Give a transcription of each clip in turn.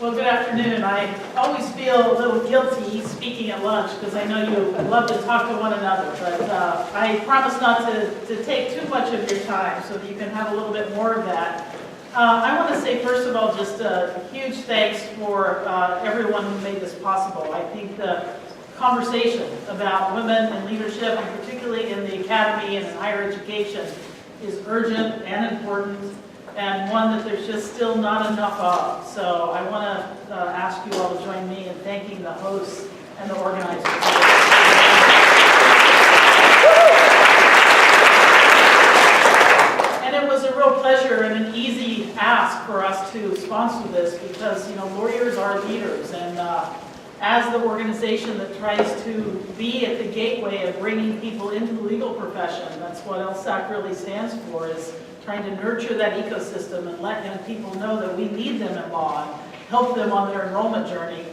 Well, good afternoon. I always feel a little guilty speaking at lunch because I know you love to talk to one another, but I promise not to take too much of your time so that you can have a little bit more of that. I want to say, first of all, just a huge thanks for everyone who made this possible. I think the conversation about women in leadership, and particularly in the academy and in higher education, is urgent and important, and one that there's just still not enough of. So I want to ask you all to join me in thanking the hosts and the organizers. And it was a real pleasure and an easy ask for us to sponsor this because, you know, lawyers are leaders, and as the organization that tries to be at the gateway of bringing people into the legal profession, that's what LSAC really stands for, is trying to nurture that ecosystem and let young people know that we need them in law and help them on their enrollment journey.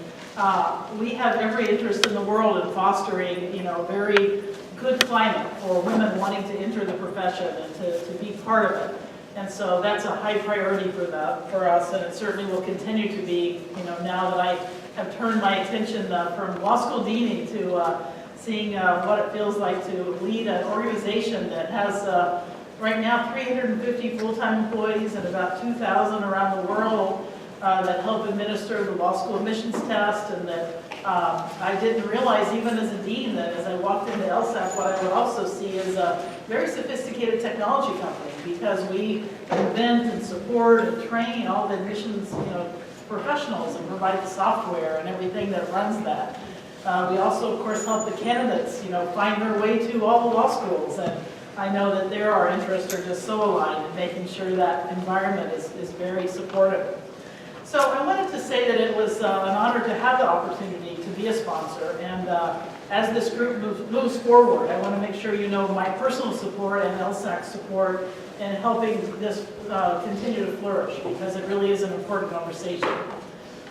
We have every interest in the world in fostering, you know, a very good climate for women wanting to enter the profession and to be part of it. And so that's a high priority for us, and it certainly will continue to be, you know, now that I have turned my attention from law school deaning to seeing what it feels like to lead an organization that has right now 350 full-time employees and about 2,000 around the world that help administer the law school admissions test, and that I didn't realize even as a dean that as I walked into LSAC what I would also see is a very sophisticated technology company, because we invent and support and train all the admissions, you know, professionals and provide the software and everything that runs that. We also, of course, help the candidates, you know, find their way to all the law schools, and I know that our interests are just so aligned in making sure that environment is very supportive. So I wanted to say that it was an honor to have the opportunity to be a sponsor, and as this group moves forward, I want to make sure you know my personal support and LSAC's support in helping this continue to flourish, because it really is an important conversation.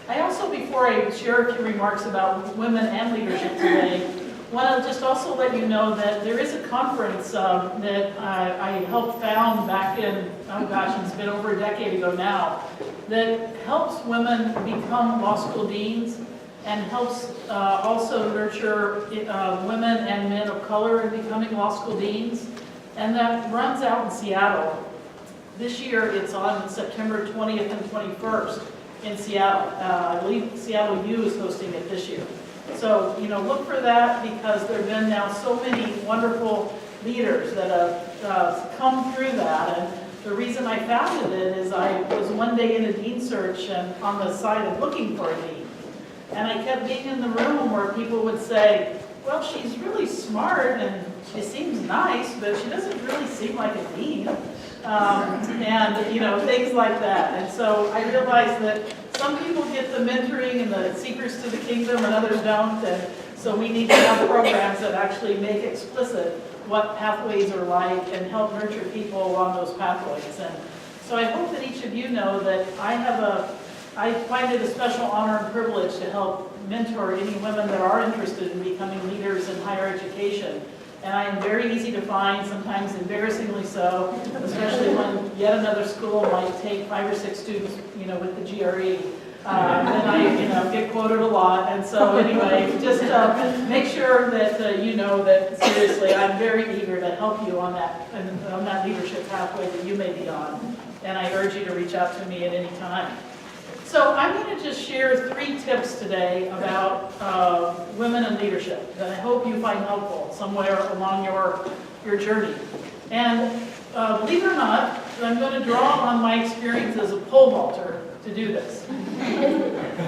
I also, before I share a few remarks about women and leadership today, want to just also let you know that there is a conference that I helped found back in, oh gosh, it's been over a decade ago now, that helps women become law school deans and helps also nurture women and men of color in becoming law school deans. And that runs out in Seattle. This year it's on September 20th and 21st in Seattle. I believe Seattle U is hosting it this year. So, you know, look for that, because there have been now so many wonderful leaders that have come through that. And the reason I founded it is I was one day in a dean search and on the side of looking for a dean. And I kept being in the room where people would say, well, she's really smart and she seems nice, but she doesn't really seem like a dean. And, you know, things like that. And so I realized that some people get the mentoring and the secrets to the kingdom and others don't. And so we need to have programs that actually make explicit what pathways are like and help nurture people along those pathways. And so I hope that each of you know that I find it a special honor and privilege to help mentor any women that are interested in becoming leaders in higher education. And I am very easy to find, sometimes embarrassingly so, especially when yet another school might take 5 or 6 students, you know, with the GRE. Then I, you know, get quoted a lot. And so anyway, just make sure that you know that seriously, I'm very eager to help you on that leadership pathway that you may be on. And I urge you to reach out to me at any time. So I'm going to just share 3 tips today about women in leadership that I hope you find helpful somewhere along your journey. And believe it or not, I'm going to draw on my experience as a pole vaulter to do this.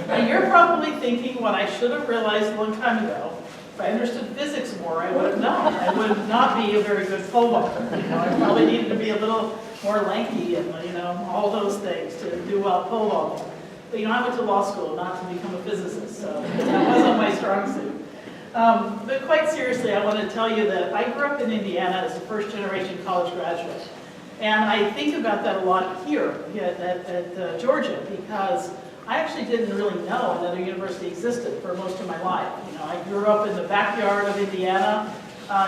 Now you're probably thinking what I should have realized a long time ago. If I understood physics more, I would have known. I would not be a very good pole vaulter. You know, I probably needed to be a little more lanky and, you know, all those things to do well pole vaulting. But, you know, I went to law school not to become a physicist, so that wasn't my strong suit. But quite seriously, I want to tell you that I grew up in Indiana as a first-generation college graduate. And I think about that a lot here at Georgia, because I actually didn't really know another university existed for most of my life. You know, I grew up in the backyard of Indiana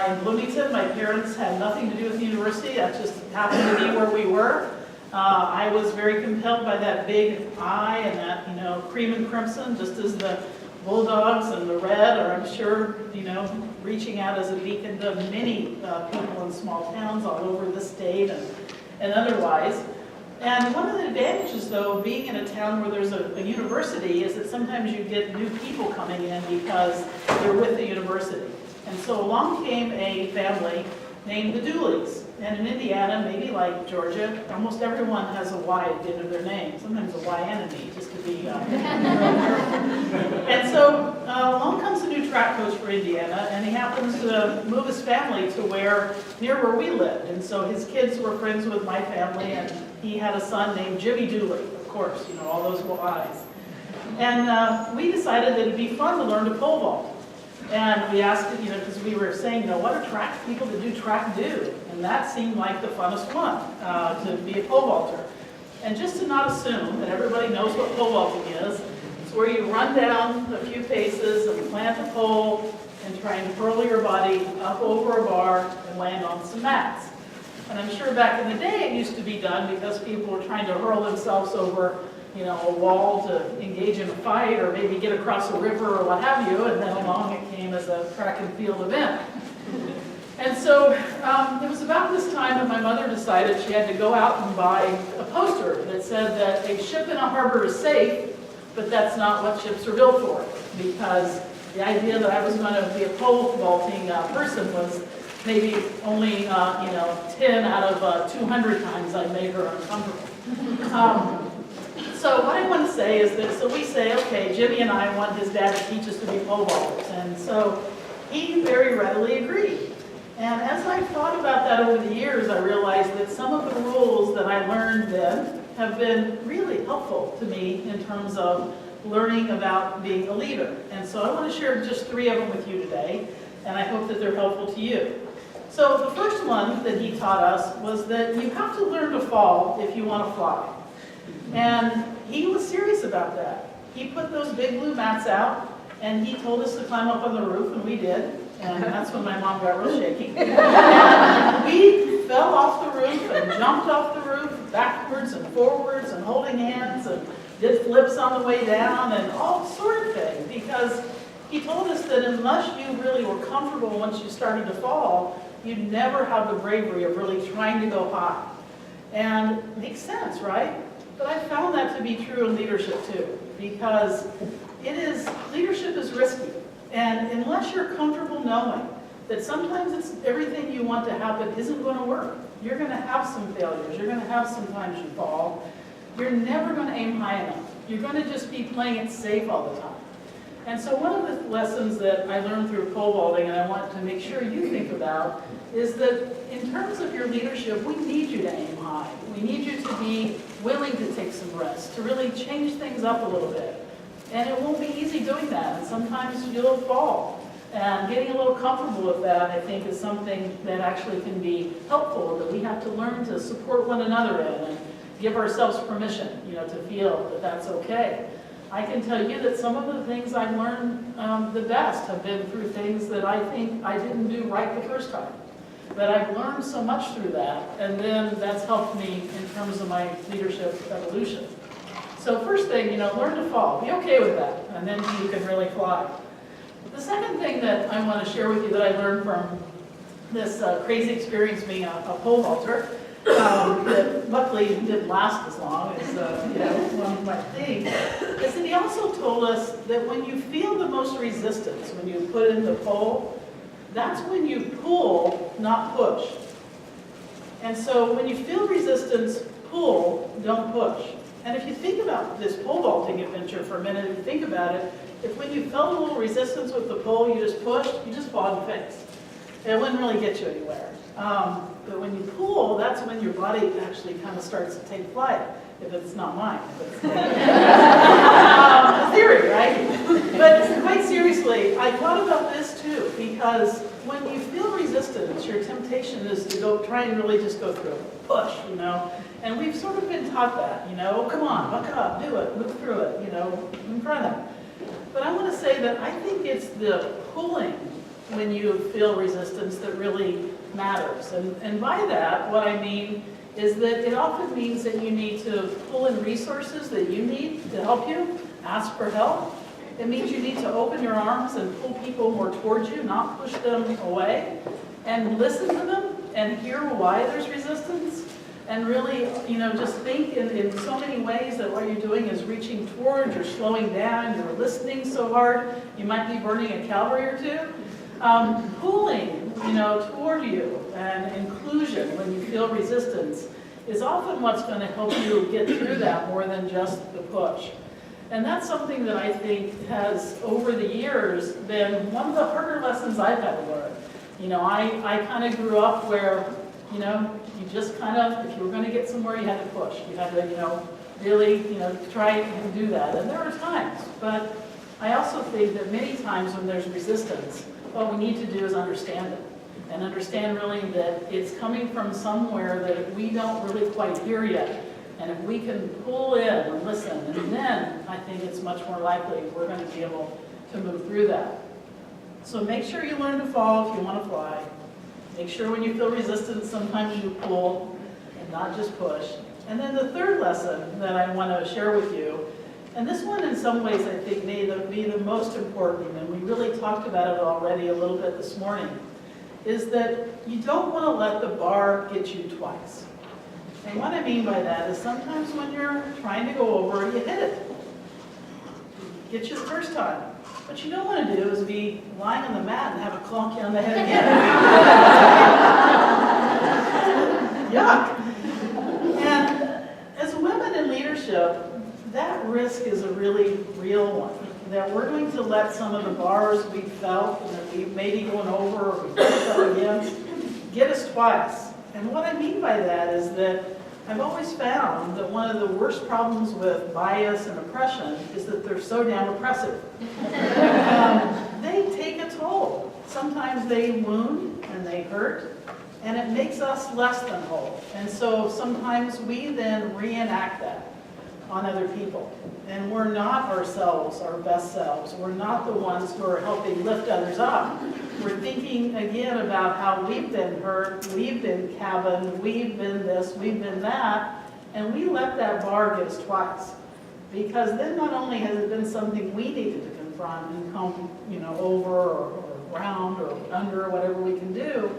in Bloomington. My parents had nothing to do with the university. That just happened to be where we were. I was very compelled by that big eye and that, cream and crimson, just as the bulldogs and the red are, I'm sure, reaching out as a beacon to many people in small towns all over the state and otherwise. And one of the advantages, though, of being in a town where there's a university is that sometimes you get new people coming in because they're with the university. And so along came a family named the Dooleys. And in Indiana, maybe like Georgia, almost everyone has a Y at the end of their name, sometimes a Y and an E, just to be And so along comes a new track coach for Indiana, and he happens to move his family to near where we lived. And so his kids were friends with my family, and he had a son named Jimmy Dooley, of course, all those Y's. And we decided that it'd be fun to learn to pole vault. And we asked, because we were saying, what do track people that do track do? And that seemed like the funnest one, to be a pole vaulter. And just to not assume that everybody knows what pole vaulting is, it's where you run down a few paces and plant a pole and try and hurl your body up over a bar and land on some mats. And I'm sure back in the day it used to be done because people were trying to hurl themselves over a wall to engage in a fight or maybe get across a river or what have you, and then along it came as a track and field event. And so it was about this time that my mother decided she had to go out and buy a poster that said that a ship in a harbor is safe, but that's not what ships are built for, because the idea that I was going to be a pole vaulting person was maybe only 10 out of 200 times I made her uncomfortable. So what I want to say is that, so we say, okay, Jimmy and I want his dad to teach us to be pole vaulters. And so he very readily agreed. And as I thought about that over the years, I realized that some of the rules that I learned then have been really helpful to me in terms of learning about being a leader. And so I want to share just 3 of them with you today, and I hope that they're helpful to you. So the first one that he taught us was that you have to learn to fall if you want to fly. And he was serious about that. He put those big blue mats out, and he told us to climb up on the roof, and we did. And that's when my mom got real shaky. And we fell off the roof and jumped off the roof backwards and forwards and holding hands and did flips on the way down and all sort of things, because he told us that unless you really were comfortable once you started to fall, you'd never have the bravery of really trying to go high. And it makes sense, right? But I found that to be true in leadership too, because leadership is risky. And unless you're comfortable knowing that sometimes everything you want to happen isn't going to work, you're going to have some failures, you're going to have some times you fall, you're never going to aim high enough. You're going to just be playing it safe all the time. And so one of the lessons that I learned through pole vaulting, and I want to make sure you think about, is that in terms of your leadership, we need you to aim high. We need you to be willing to take some risks, to really change things up a little bit. And it won't be easy doing that, and sometimes you'll fall. And getting a little comfortable with that, I think, is something that actually can be helpful, that we have to learn to support one another in and give ourselves permission, to feel that that's okay. I can tell you that some of the things I've learned the best have been through things that I think I didn't do right the first time. But I've learned so much through that, and then that's helped me in terms of my leadership evolution. So first thing, learn to fall. Be okay with that, and then you can really fly. The second thing that I want to share with you that I learned from this crazy experience being a pole vaulter, that luckily didn't last as long as one might think, is that he also told us that when you feel the most resistance, when you put in the pole, that's when you pull, not push. And so when you feel resistance, pull, don't push. And if you think about this pole vaulting adventure for a minute, if you think about it, if when you felt a little resistance with the pole, you just pushed, you just fall in the face. And it wouldn't really get you anywhere. But when you pull, that's when your body actually kind of starts to take flight. If it's not mine. If it's a theory, right? But quite seriously, I thought about this too, because when you feel resistance, your temptation is to go try and really just go through it, push, And we've sort of been taught that, come on, buck up, do it, move through it, in front of them. But I want to say that I think it's the pulling when you feel resistance that really matters. And by that, what I mean is that it often means that you need to pull in resources that you need to help you, ask for help. It means you need to open your arms and pull people more towards you, not push them away, and listen to them and hear why there's resistance. And really, just think in so many ways that what you're doing is reaching towards, you're slowing down, you're listening so hard, you might be burning a calorie or two. Pulling, toward you and inclusion when you feel resistance is often what's going to help you get through that more than just the push. And that's something that I think has, over the years, been one of the harder lessons I've had to learn. I kind of grew up where, you just kind of, if you were going to get somewhere, you had to push. You had to, really, try and do that. And there are times, but I also think that many times when there's resistance, what we need to do is understand it. And understand really that it's coming from somewhere that we don't really quite hear yet. And if we can pull in and listen, and then I think it's much more likely we're going to be able to move through that. So make sure you learn to fall if you want to fly. Make sure when you feel resistance, sometimes you pull and not just push. And then the third lesson that I want to share with you, and this one in some ways I think may be the most important, and we really talked about it already a little bit this morning, is that you don't want to let the bar get you twice. And what I mean by that is sometimes when you're trying to go over, you hit it. Get you the first time. What you don't want to do is be lying on the mat and have it clonk you on the head again. Yuck. And as women in leadership, that risk is a really real one. That we're going to let some of the bars we felt and that we may be going over or we felt up against get us twice. And what I mean by that is that I've always found that one of the worst problems with bias and oppression is that they're so damn oppressive. They take a toll. Sometimes they wound and they hurt, and it makes us less than whole. And so sometimes we then reenact that on other people. And we're not ourselves, our best selves. We're not the ones who are helping lift others up. We're thinking again about how we've been hurt, we've been cabined, we've been this, we've been that, and we let that bar get us twice. Because then not only has it been something we needed to confront and come, over or around or under or whatever we can do,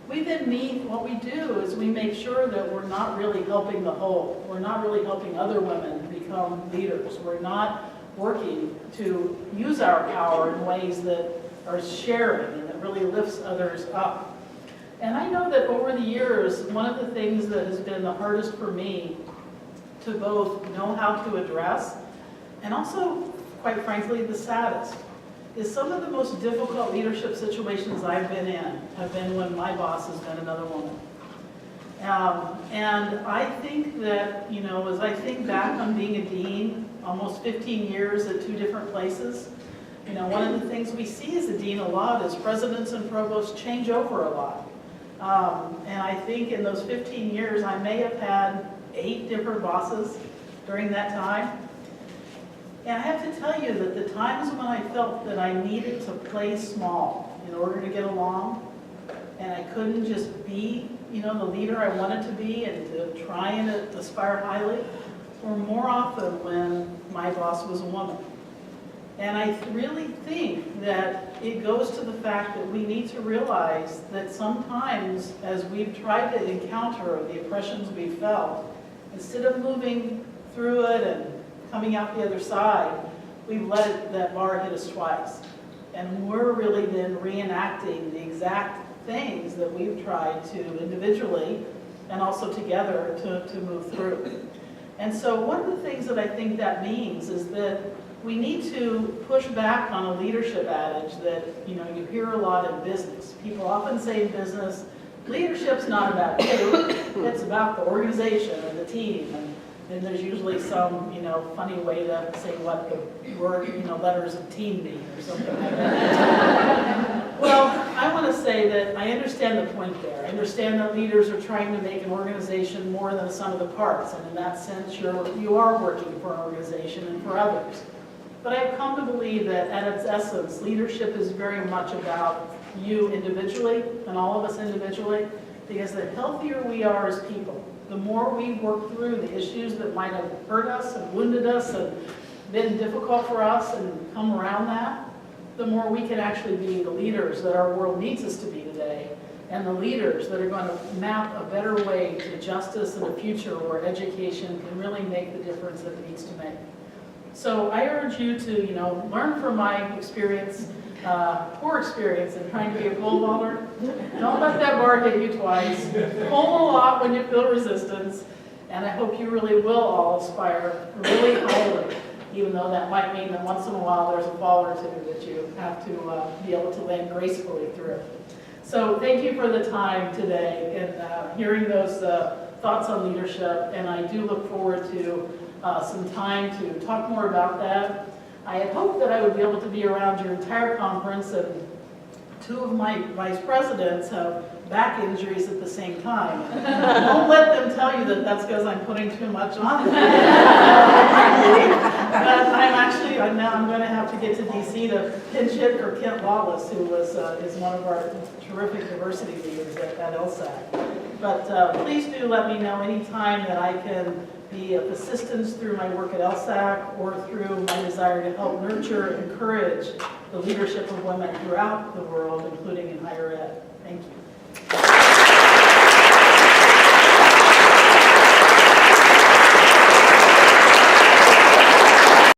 we then what we do is we make sure that we're not really helping the whole. We're not really helping other women become leaders. We're not working to use our power in ways that are sharing and that really lifts others up. And I know that over the years, one of the things that has been the hardest for me to both know how to address and also, quite frankly, the saddest, is some of the most difficult leadership situations I've been in have been when my boss has been another woman. And I think that, as I think back on being a dean, almost 15 years at 2 different places, one of the things we see as a dean a lot is presidents and provosts change over a lot. And I think in those 15 years, I may have had 8 different bosses during that time. And I have to tell you that the times when I felt that I needed to play small in order to get along, and I couldn't just be, the leader I wanted to be and to try and aspire highly, were more often when my boss was a woman. And I really think that it goes to the fact that we need to realize that sometimes as we've tried to encounter the oppressions we felt, instead of moving through it and coming out the other side, we've let that bar hit us twice. And we're really then reenacting the exact things that we've tried to individually and also together to move through. And so one of the things that I think that means is that we need to push back on a leadership adage that you hear a lot in business. People often say in business, leadership's not about you, it's about the organization and the team. And there's usually some, funny way to say what the word, letters of team mean or something like that. Well, I want to say that I understand the point there. I understand that leaders are trying to make an organization more than the sum of the parts. And in that sense, you are working for an organization and for others. But I've come to believe that at its essence, leadership is very much about you individually and all of us individually, because the healthier we are as people, the more we work through the issues that might have hurt us and wounded us and been difficult for us and come around that, the more we can actually be the leaders that our world needs us to be today, and the leaders that are going to map a better way to justice and a future where education can really make the difference that it needs to make. So I urge you to, learn from my experience, poor experience in trying to be a pole vaulter. Don't let that bar hit you twice. Pull a lot when you feel resistance, and I hope you really will all aspire really highly, even though that might mean that once in a while there's a fall or two that you have to be able to land gracefully through. So thank you for the time today and hearing those thoughts on leadership, and I do look forward to some time to talk more about that. I had hoped that I would be able to be around your entire conference, and two of my vice presidents have back injuries at the same time. Don't let them tell you that that's because I'm putting too much on them. But I'm going to have to get to DC to pinch hit for Kent Lawless, who is one of our terrific diversity leaders at LSAC. But please do let me know anytime that I can be of assistance through my work at LSAC or through my desire to help nurture and encourage the leadership of women throughout the world, including in higher ed. Thank you.